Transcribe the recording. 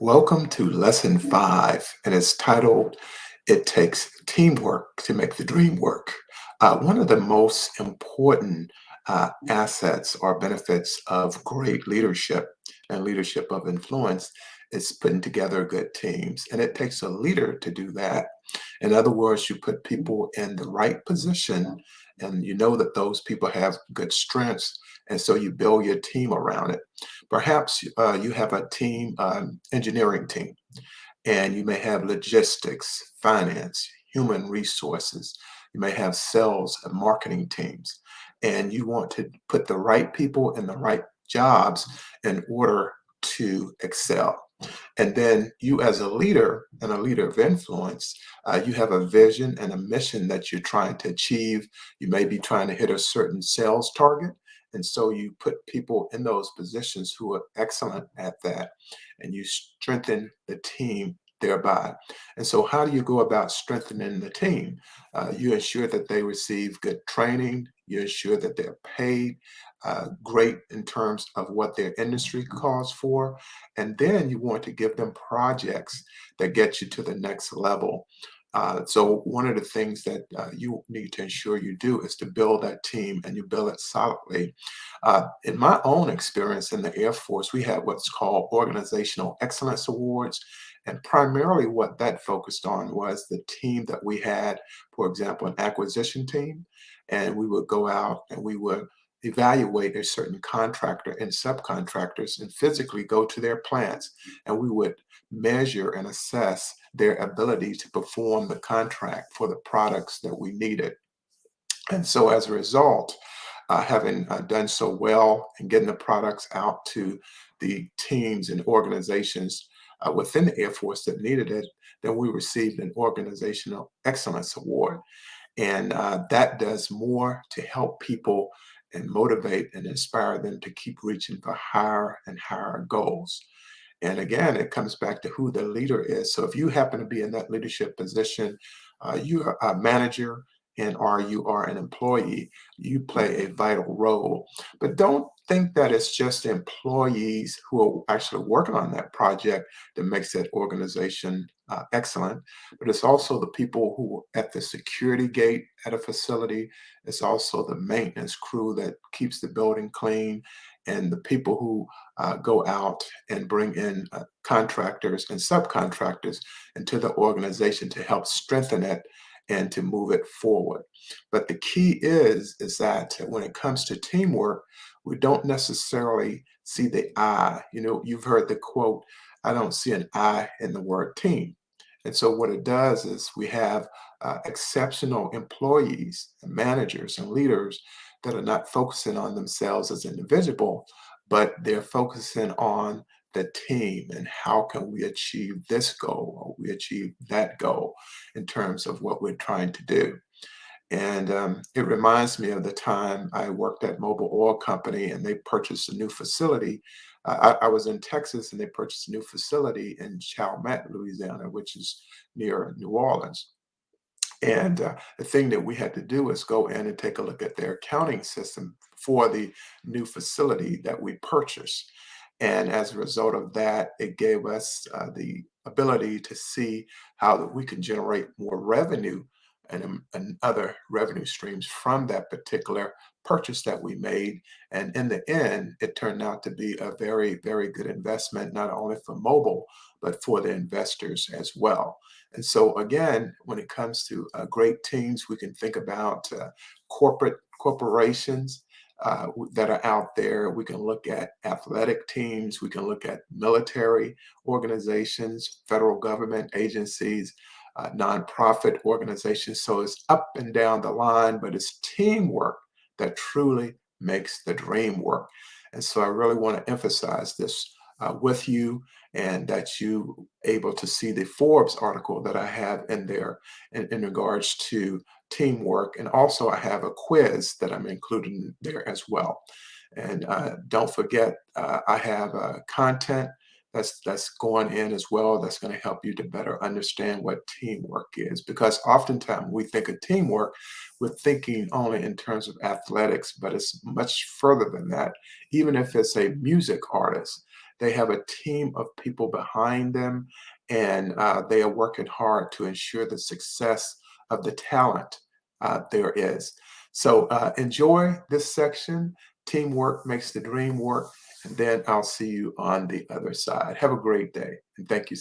Welcome to lesson 5, and it's titled It Takes Teamwork to Make the Dream Work. One of the most important assets or benefits of great leadership and leadership of influence is putting together good teams. And it takes a leader to do that. In other words, you put people in the right position and you know that those people have good strengths. And so you build your team around it. Perhaps you have a team, engineering team, and you may have logistics, finance, human resources. You may have sales and marketing teams, and you want to put the right people in the right jobs in order to excel. And then you, as a leader and a leader of influence, you have a vision and a mission that you're trying to achieve. You may be trying to hit a certain sales target. And so you put people in those positions who are excellent at that, and you strengthen the team thereby. And so, how do you go about strengthening the team? You ensure that they receive good training, you ensure that they're paid great in terms of what their industry calls for. And then you want to give them projects that get you to the next level. So one of the things that you need to ensure you do is to build that team and you build it solidly. In my own experience in the Air Force, we had what's called Organizational Excellence Awards. And primarily what that focused on was the team that we had, for example, an acquisition team. And we would go out and we would evaluate a certain contractor and subcontractors and physically go to their plants, and we would measure and assess their ability to perform the contract for the products that we needed. And so as a result, having done so well and getting the products out to the teams and organizations within the Air Force that needed it, then we received an Organizational Excellence Award. And that does more to help people and motivate and inspire them to keep reaching for higher and higher goals. And again, it comes back to who the leader is. So if you happen to be in that leadership position, you're a manager and or you are an employee, you play a vital role. But don't think that it's just employees who are actually working on that project that makes that organization excellent, but it's also the people who are at the security gate at a facility. It's also the maintenance crew that keeps the building clean and the people who go out and bring in contractors and subcontractors into the organization to help strengthen it and to move it forward. But the key is that when it comes to teamwork, we don't necessarily see the I. You know, you've heard the quote, I don't see an I in the word team. And so what it does is we have exceptional employees and managers and leaders that are not focusing on themselves as individual, but they're focusing on the team and how can we achieve this goal or we achieve that goal in terms of what we're trying to do. And it reminds me of the time I worked at Mobil Oil Company and they purchased a new facility. I was in Texas and they purchased a new facility in Chalmette, Louisiana, which is near New Orleans. And the thing that we had to do is go in and take a look at their accounting system for the new facility that we purchased. And as a result of that, it gave us the ability to see how that we can generate more revenue and other revenue streams from that particular purchase that we made. And in the end, it turned out to be a very, very good investment, not only for mobile, but for the investors as well. And so, again, when it comes to great teams, we can think about corporations that are out there. We can look at athletic teams. We can look at military organizations, federal government agencies, nonprofit organizations. So it's up and down the line, but it's teamwork that truly makes the dream work. And so I really want to emphasize this with you and that you able to see the Forbes article that I have in there in regards to teamwork. And also I have a quiz that I'm including there as well. And don't forget, I have content that's going in as well that's going to help you to better understand what teamwork is. Because oftentimes we think of teamwork, we're thinking only in terms of athletics, but it's much further than that. Even if it's a music artist, They have a team of people behind them, and they are working hard to ensure the success of the talent there is. So enjoy this section. Teamwork makes the dream work. And then I'll see you on the other side. Have a great day. And thank you so